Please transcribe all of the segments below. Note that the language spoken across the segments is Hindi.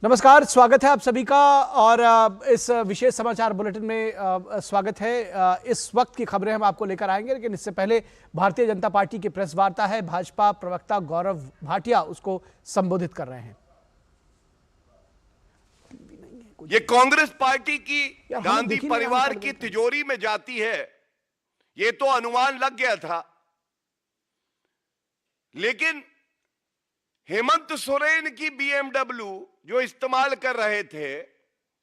नमस्कार, स्वागत है आप सभी का। और इस विशेष समाचार बुलेटिन में स्वागत है। इस वक्त की खबरें हम आपको लेकर आएंगे, लेकिन इससे पहले भारतीय जनता पार्टी की प्रेस वार्ता है। भाजपा प्रवक्ता गौरव भाटिया उसको संबोधित कर रहे हैं। ये कांग्रेस पार्टी की गांधी परिवार की तिजोरी में जाती है, ये तो अनुमान लग गया था। लेकिन हेमंत सोरेन की बीएमडब्ल्यू जो इस्तेमाल कर रहे थे,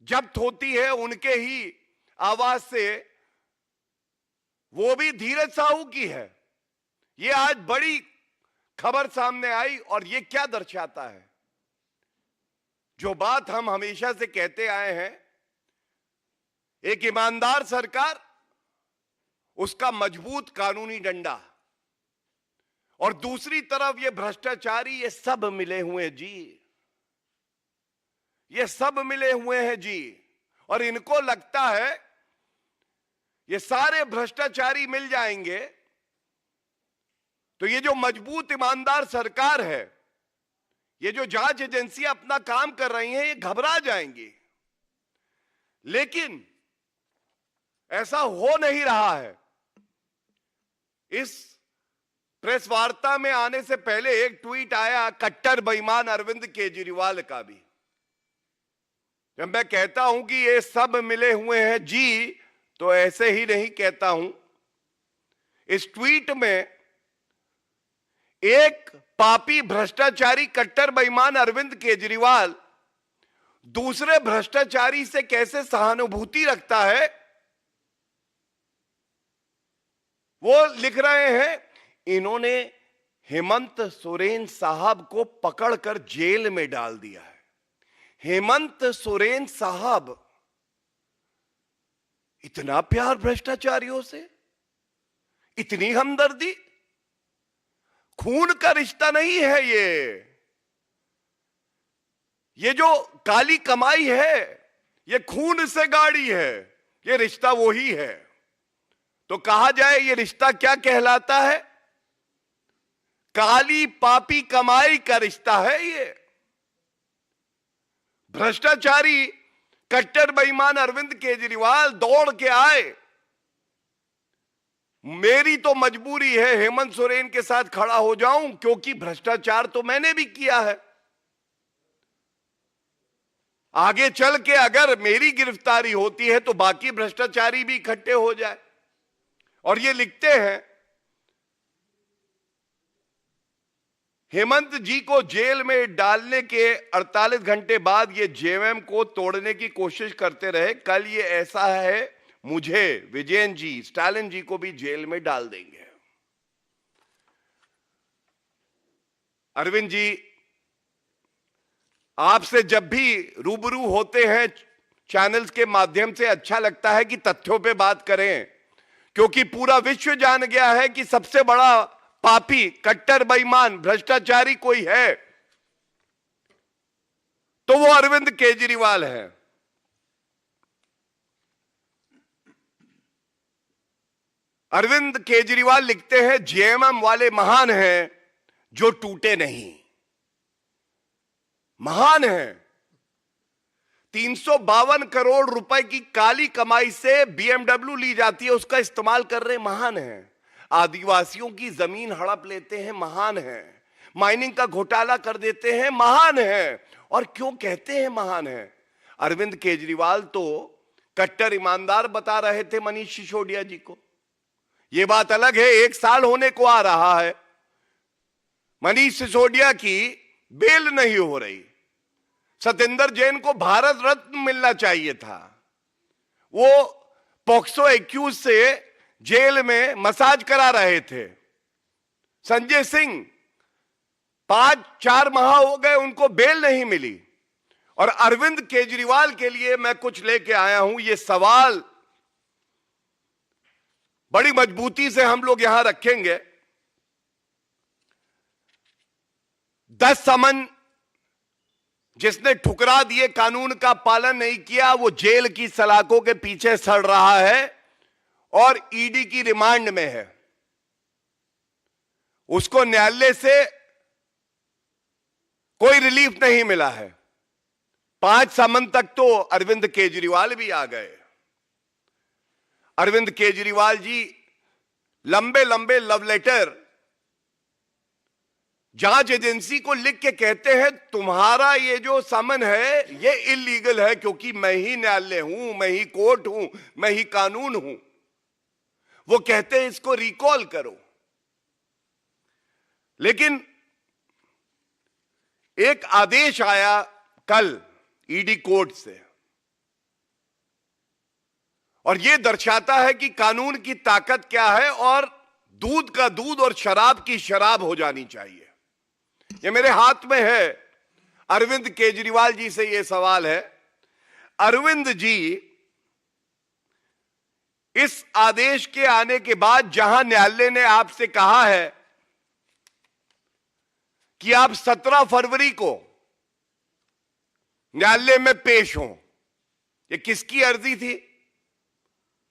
जब्त होती है उनके ही आवाज से, वो भी धीरज साहू की है। ये आज बड़ी खबर सामने आई और ये क्या दर्शाता है? जो बात हम हमेशा से कहते आए हैं, एक ईमानदार सरकार, उसका मजबूत कानूनी डंडा, और दूसरी तरफ ये भ्रष्टाचारी, ये सब मिले हुए हैं जी, ये सब मिले हुए हैं जी। और इनको लगता है ये सारे भ्रष्टाचारी मिल जाएंगे तो ये जो मजबूत ईमानदार सरकार है, ये जो जांच एजेंसियां अपना काम कर रही हैं, ये घबरा जाएंगी। लेकिन ऐसा हो नहीं रहा है। इस प्रेस वार्ता में आने से पहले एक ट्वीट आया कट्टर बेईमान अरविंद केजरीवाल का भी। जब मैं कहता हूं कि ये सब मिले हुए हैं जी, तो ऐसे ही नहीं कहता हूं। इस ट्वीट में एक पापी भ्रष्टाचारी कट्टर बेईमान अरविंद केजरीवाल दूसरे भ्रष्टाचारी से कैसे सहानुभूति रखता है, वो लिख रहे हैं। इन्होंने हेमंत सोरेन साहब को पकड़कर जेल में डाल दिया है। हेमंत सोरेन साहब, इतना प्यार भ्रष्टाचारियों से, इतनी हमदर्दी। खून का रिश्ता नहीं है ये जो काली कमाई है, ये खून से गाड़ी है, ये रिश्ता वही है। तो कहा जाए ये रिश्ता क्या कहलाता है? काली पापी कमाई का रिश्ता है ये। भ्रष्टाचारी कट्टर बेईमान अरविंद केजरीवाल दौड़ के आए, मेरी तो मजबूरी है हेमंत सोरेन के साथ खड़ा हो जाऊं, क्योंकि भ्रष्टाचार तो मैंने भी किया है। आगे चल के अगर मेरी गिरफ्तारी होती है तो बाकी भ्रष्टाचारी भी इकट्ठे हो जाए। और ये लिखते हैं, हेमंत जी को जेल में डालने के 48 घंटे बाद ये जेएमएम को तोड़ने की कोशिश करते रहे। कल ये ऐसा है, मुझे, विजयन जी, स्टालिन जी को भी जेल में डाल देंगे। अरविंद जी, आपसे जब भी रूबरू होते हैं चैनल्स के माध्यम से, अच्छा लगता है कि तथ्यों पे बात करें, क्योंकि पूरा विश्व जान गया है कि सबसे बड़ा पापी, कट्टर बेईमान, भ्रष्टाचारी कोई है तो वो अरविंद केजरीवाल है। अरविंद केजरीवाल लिखते हैं, जेएमएम वाले महान हैं जो टूटे नहीं। महान हैं। 352 करोड़ रुपए की काली कमाई से बीएमडब्ल्यू ली जाती है, उसका इस्तेमाल कर रहे, महान हैं। आदिवासियों की जमीन हड़प लेते हैं, महान हैं। माइनिंग का घोटाला कर देते हैं, महान हैं। और क्यों कहते हैं महान हैं? अरविंद केजरीवाल तो कट्टर ईमानदार बता रहे थे मनीष सिसोदिया जी को। यह बात अलग है, 1 साल होने को आ रहा है, मनीष सिसोदिया की बेल नहीं हो रही। सत्येंद्र जैन को भारत रत्न मिलना चाहिए था। वो पॉक्सो एक्यूज से जेल में मसाज करा रहे थे। संजय सिंह 5-4 माह हो गए, उनको बेल नहीं मिली। और अरविंद केजरीवाल के लिए मैं कुछ लेके आया हूं। ये सवाल बड़ी मजबूती से हम लोग यहां रखेंगे। 10 समन जिसने ठुकरा दिए, कानून का पालन नहीं किया, वो जेल की सलाखों के पीछे सड़ रहा है और ईडी की रिमांड में है। उसको न्यायालय से कोई रिलीफ नहीं मिला है। 5 समन तक तो अरविंद केजरीवाल भी आ गए। अरविंद केजरीवाल जी लंबे लंबे लव लेटर जांच एजेंसी को लिख के कहते हैं तुम्हारा ये जो समन है ये इलीगल है, क्योंकि मैं ही न्यायालय हूं, मैं ही कोर्ट हूं, मैं ही कानून हूं। वो कहते हैं इसको रिकॉल करो। लेकिन एक आदेश आया कल ईडी कोर्ट से, और यह दर्शाता है कि कानून की ताकत क्या है, और दूध का दूध और शराब की शराब हो जानी चाहिए। ये मेरे हाथ में है। अरविंद केजरीवाल जी से यह सवाल है, अरविंद जी इस आदेश के आने के बाद जहां न्यायालय ने आपसे कहा है कि आप 17 फरवरी को न्यायालय में पेश हों, ये किसकी अर्जी थी?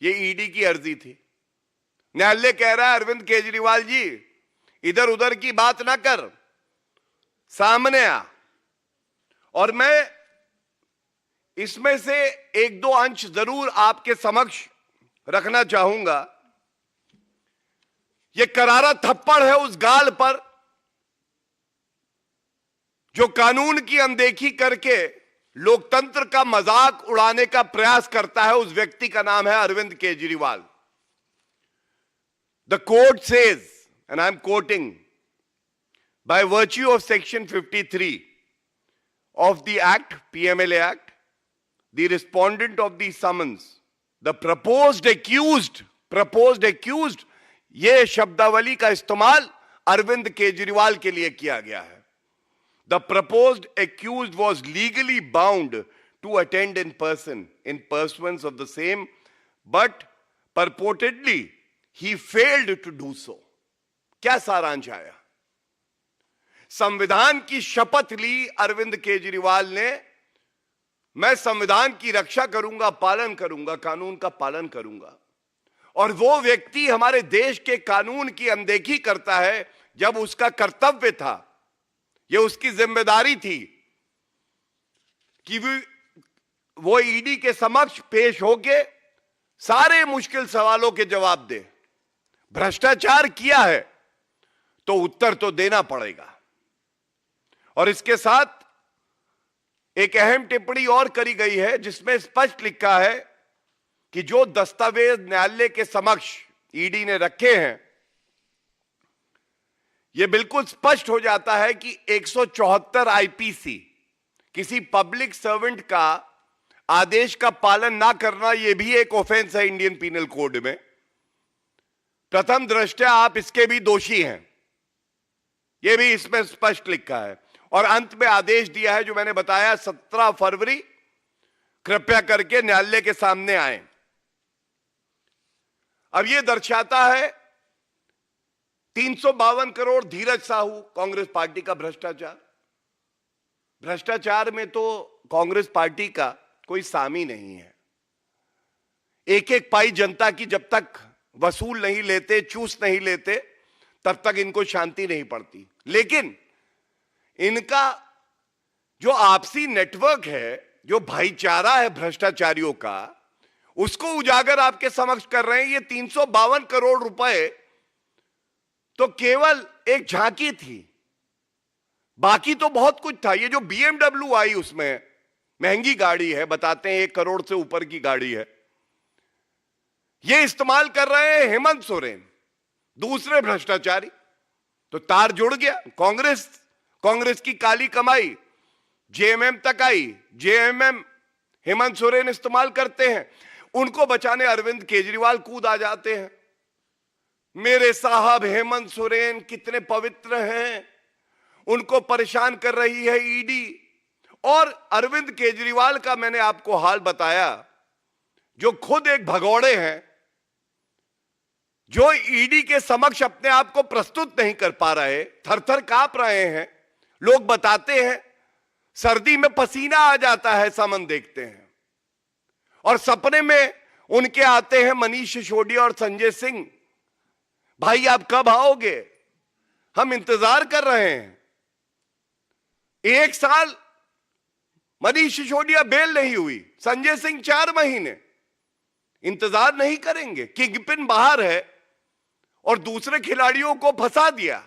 ये ईडी की अर्जी थी। न्यायालय कह रहा है अरविंद केजरीवाल जी इधर उधर की बात ना कर, सामने आ। और मैं इसमें से एक दो अंश जरूर आपके समक्ष रखना चाहूंगा। यह करारा थप्पड़ है उस गाल पर जो कानून की अनदेखी करके लोकतंत्र का मजाक उड़ाने का प्रयास करता है। उस व्यक्ति का नाम है Arvind Kejriwal. The court says, and I am quoting, by virtue of section 53 of the act, PMLA act, the respondent of the summons, the proposed accused, ये शब्दावली का इस्तेमाल अरविंद केजरीवाल के लिए किया गया है। The proposed accused was legally bound to attend in person in pursuance of the same, but purportedly he failed to do so. क्या सारांश आया? संविधान की शपथ ली अरविंद केजरीवाल ने, मैं संविधान की रक्षा करूंगा, पालन करूंगा, कानून का पालन करूंगा। और वो व्यक्ति हमारे देश के कानून की अनदेखी करता है जब उसका कर्तव्य था, ये उसकी जिम्मेदारी थी कि वो ईडी के समक्ष पेश होके सारे मुश्किल सवालों के जवाब दे। भ्रष्टाचार किया है तो उत्तर तो देना पड़ेगा। और इसके साथ एक अहम टिप्पणी और करी गई है जिसमें स्पष्ट लिखा है कि जो दस्तावेज न्यायालय के समक्ष ईडी ने रखे हैं, यह बिल्कुल स्पष्ट हो जाता है कि 174 आईपीसी, किसी पब्लिक सर्वेंट का आदेश का पालन ना करना, यह भी एक ऑफेंस है इंडियन पीनल कोड में। प्रथम दृष्टया आप इसके भी दोषी हैं, यह भी इसमें स्पष्ट लिखा है। और अंत में आदेश दिया है जो मैंने बताया, 17 फरवरी कृपया करके न्यायालय के सामने आए। अब यह दर्शाता है 352 करोड़ धीरज साहू कांग्रेस पार्टी का भ्रष्टाचार। भ्रष्टाचार में तो कांग्रेस पार्टी का कोई सामी नहीं है। एक एक पाई जनता की जब तक वसूल नहीं लेते, चूस नहीं लेते, तब तक इनको शांति नहीं पड़ती। लेकिन इनका जो आपसी नेटवर्क है, जो भाईचारा है भ्रष्टाचारियों का, उसको उजागर आपके समक्ष कर रहे हैं। ये 352 करोड़ रुपए तो केवल एक झांकी थी, बाकी तो बहुत कुछ था। ये जो BMW आई, उसमें महंगी गाड़ी है, बताते हैं 1 करोड़ से ऊपर की गाड़ी है, ये इस्तेमाल कर रहे हैं हेमंत सोरेन, दूसरे भ्रष्टाचारी। तो तार जुड़ गया। कांग्रेस की काली कमाई जेएमएम तक आई, जेएमएम हेमंत सोरेन इस्तेमाल करते हैं, उनको बचाने अरविंद केजरीवाल कूद आ जाते हैं। मेरे साहब हेमंत सोरेन कितने पवित्र हैं, उनको परेशान कर रही है ईडी। और अरविंद केजरीवाल का मैंने आपको हाल बताया, जो खुद एक भगौड़े हैं, जो ईडी के समक्ष अपने आप को प्रस्तुत नहीं कर पा रहे, थरथर कांप रहे हैं। लोग बताते हैं सर्दी में पसीना आ जाता है समन देखते हैं, और सपने में उनके आते हैं मनीष सिसोदिया और संजय सिंह। भाई आप कब आओगे, हम इंतजार कर रहे हैं। 1 साल मनीष सिसोदिया बेल नहीं हुई, संजय सिंह 4 महीने इंतजार नहीं करेंगे। किंगपिन बाहर है और दूसरे खिलाड़ियों को फंसा दिया।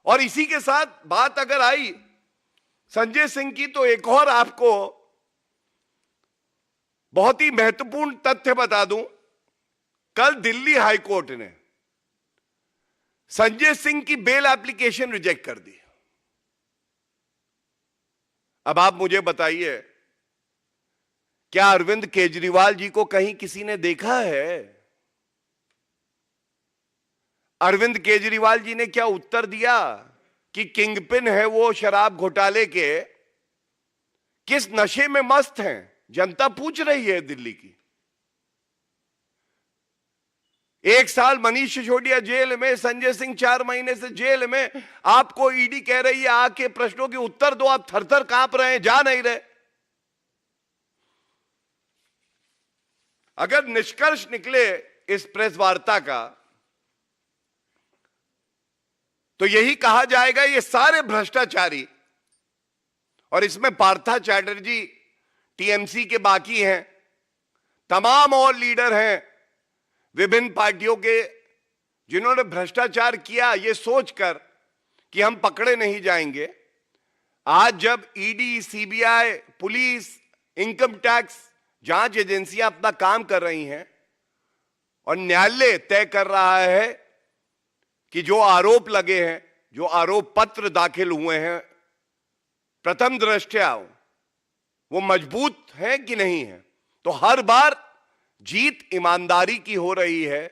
और इसी के साथ बात अगर आई संजय सिंह की, तो एक और आपको बहुत ही महत्वपूर्ण तथ्य बता दूं। कल दिल्ली हाईकोर्ट ने संजय सिंह की बेल एप्लीकेशन रिजेक्ट कर दी। अब आप मुझे बताइए, क्या अरविंद केजरीवाल जी को कहीं किसी ने देखा है? अरविंद केजरीवाल जी ने क्या उत्तर दिया कि किंगपिन है वो शराब घोटाले के, किस नशे में मस्त हैं? जनता पूछ रही है दिल्ली की। 1 साल मनीष सिसोदिया जेल में, संजय सिंह 4 महीने से जेल में। आपको ईडी कह रही है आके प्रश्नों के उत्तर दो, आप थर-थर कांप रहे हैं, जा नहीं रहे। अगर निष्कर्ष निकले इस प्रेस वार्ता का, तो यही कहा जाएगा ये सारे भ्रष्टाचारी, और इसमें पार्था चैटर्जी टीएमसी के बाकी हैं, तमाम और लीडर हैं विभिन्न पार्टियों के, जिन्होंने भ्रष्टाचार किया ये सोचकर कि हम पकड़े नहीं जाएंगे। आज जब ED, CBI, police, income tax जांच एजेंसियां अपना काम कर रही हैं और न्यायालय तय कर रहा है कि जो आरोप लगे हैं, जो आरोप पत्र दाखिल हुए हैं, प्रथम दृष्टया वो मजबूत है कि नहीं है, तो हर बार जीत ईमानदारी की हो रही है।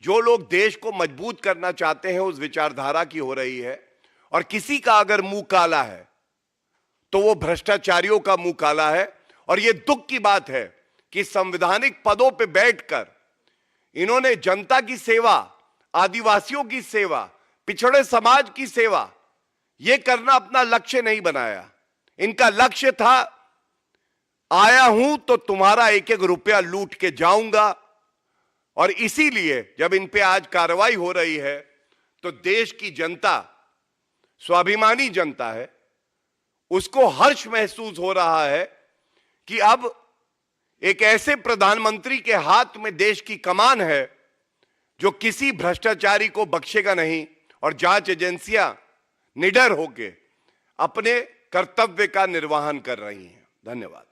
जो लोग देश को मजबूत करना चाहते हैं उस विचारधारा की हो रही है। और किसी का अगर मुंह काला है तो वो भ्रष्टाचारियों का मुंह काला है। और ये दुख की बात है कि संवैधानिक पदों पे बैठकर इन्होंने जनता की सेवा, आदिवासियों की सेवा, पिछड़े समाज की सेवा, ये करना अपना लक्ष्य नहीं बनाया। इनका लक्ष्य था आया हूं तो तुम्हारा एक एक रुपया लूट के जाऊंगा। और इसीलिए जब इन पे आज कार्रवाई हो रही है तो देश की जनता, स्वाभिमानी जनता है, उसको हर्ष महसूस हो रहा है कि अब एक ऐसे प्रधानमंत्री के हाथ में देश की कमान है जो किसी भ्रष्टाचारी को बख्शेगा नहीं और जांच एजेंसियां निडर होकर अपने कर्तव्य का निर्वहन कर रही हैं। धन्यवाद।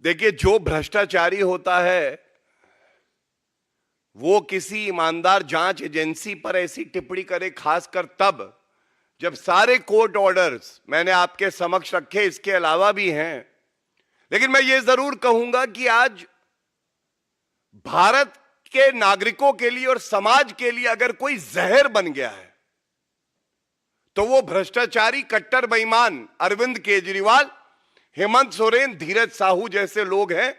देखिए, जो भ्रष्टाचारी होता है वो किसी ईमानदार जांच एजेंसी पर ऐसी टिप्पणी करे, खासकर तब जब सारे कोर्ट ऑर्डर्स मैंने आपके समक्ष रखे, इसके अलावा भी हैं। लेकिन मैं ये जरूर कहूंगा कि आज भारत के नागरिकों के लिए और समाज के लिए अगर कोई जहर बन गया है तो वो भ्रष्टाचारी, कट्टर बेईमान अरविंद केजरीवाल, हेमंत सोरेन, धीरज साहू जैसे लोग हैं।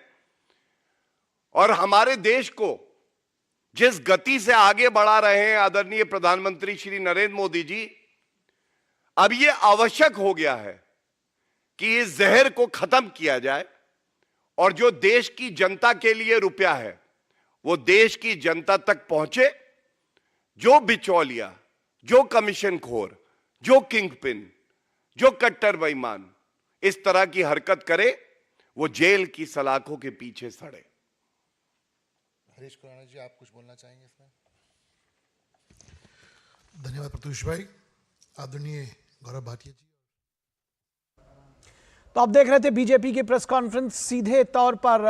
और हमारे देश को जिस गति से आगे बढ़ा रहे हैं आदरणीय प्रधानमंत्री श्री नरेंद्र मोदी जी, अब यह आवश्यक हो गया है कि इस जहर को खत्म किया जाए और जो देश की जनता के लिए रुपया है वो देश की जनता तक पहुंचे। जो बिचौलिया, जो कमीशन खोर, जो किंगपिन, जो कट्टर बेईमान इस तरह की हरकत करे वो जेल की सलाखों के पीछे सड़े। हरीश खुराना जी, आप कुछ बोलना चाहेंगे इसमें? धन्यवाद प्रत्युष भाई। आदरणीय गौरव भाटिया जी। तो आप देख रहे थे बीजेपी की प्रेस कॉन्फ्रेंस। सीधे तौर पर